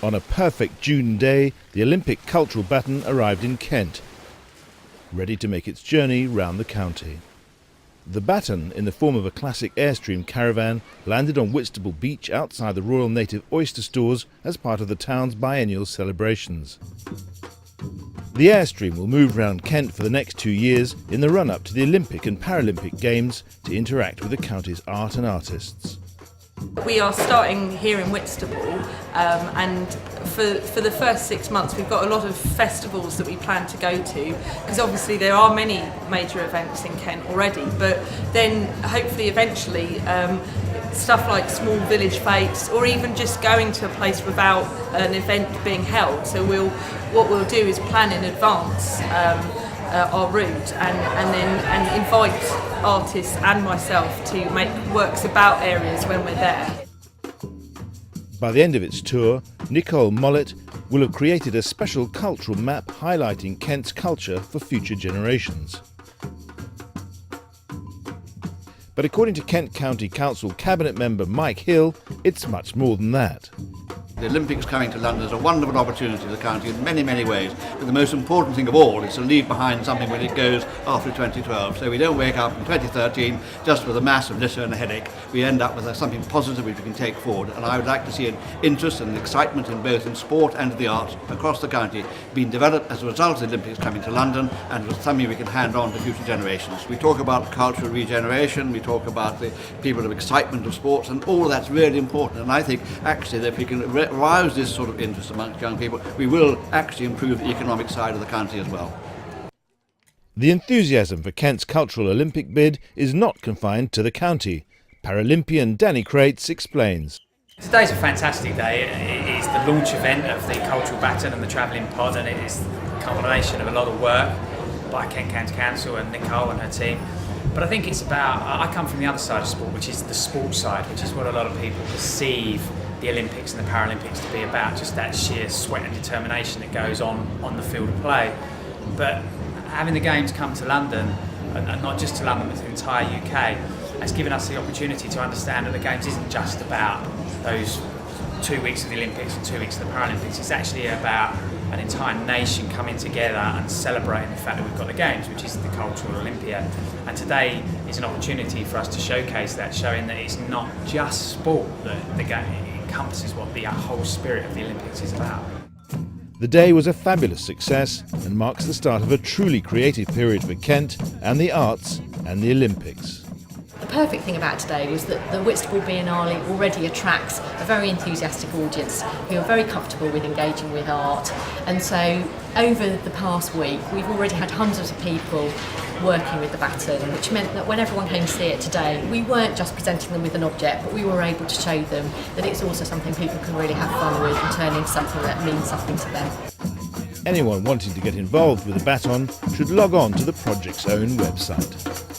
On a perfect June day, the Olympic Cultural Baton arrived in Kent, ready to make its journey round the county. The Baton, in the form of a classic Airstream caravan, landed on Whitstable Beach outside the Royal Native Oyster Stores as part of the town's biennial celebrations. The Airstream will move round Kent for the next 2 years in the run-up to the Olympic and Paralympic Games to interact with the county's art and artists. We are starting here in Whitstable, and for the first 6 months we've got a lot of festivals that we plan to go to, because obviously there are many major events in Kent already, but then hopefully eventually stuff like small village fetes, or even just going to a place without an event being held. So what we'll do is plan in advance our route and invite artists and myself to make works about areas when we're there. By the end of its tour, Nicole Mollett will have created a special cultural map highlighting Kent's culture for future generations. But according to Kent County Council Cabinet member Mike Hill, it's much more than that. The Olympics coming to London is a wonderful opportunity for the county in many, many ways. But the most important thing of all is to leave behind something when it goes after 2012. So we don't wake up in 2013 just with a mass of litter and a headache. We end up with something positive which we can take forward. And I would like to see an interest and an excitement in both in sport and the arts across the county being developed as a result of the Olympics coming to London, and it's something we can hand on to future generations. We talk about cultural regeneration, we talk about the people of excitement of sports, and all of that's really important. And I think actually that if we can arouse this sort of interest amongst young people, we will actually improve the economic side of the county as well. The enthusiasm for Kent's cultural Olympic bid is not confined to the county. Paralympian Danny Crates explains. Today's a fantastic day. It is the launch event of the Cultural Baton and the Travelling Pod, and it is the culmination of a lot of work by Kent County Council and Nicole and her team. But I think it's about, I come from the other side of sport, which is the sports side, which is what a lot of people perceive the Olympics and the Paralympics to be about, just that sheer sweat and determination that goes on the field of play. But having the Games come to London, and not just to London but to the entire UK, has given us the opportunity to understand that the Games isn't just about those 2 weeks of the Olympics and 2 weeks of the Paralympics. It's actually about an entire nation coming together and celebrating the fact that we've got the Games, which is the cultural Olympiad. And today is an opportunity for us to showcase that, showing that it's not just sport that the game encompasses what the whole spirit of the Olympics is about. The day was a fabulous success and marks the start of a truly creative period for Kent and the arts and the Olympics. The perfect thing about today was that the Whitstable Biennale already attracts a very enthusiastic audience who are very comfortable with engaging with art, and so over the past week we've already had hundreds of people working with the Baton, which meant that when everyone came to see it today, we weren't just presenting them with an object, but we were able to show them that it's also something people can really have fun with and turn into something that means something to them. Anyone wanting to get involved with the Baton should log on to the project's own website.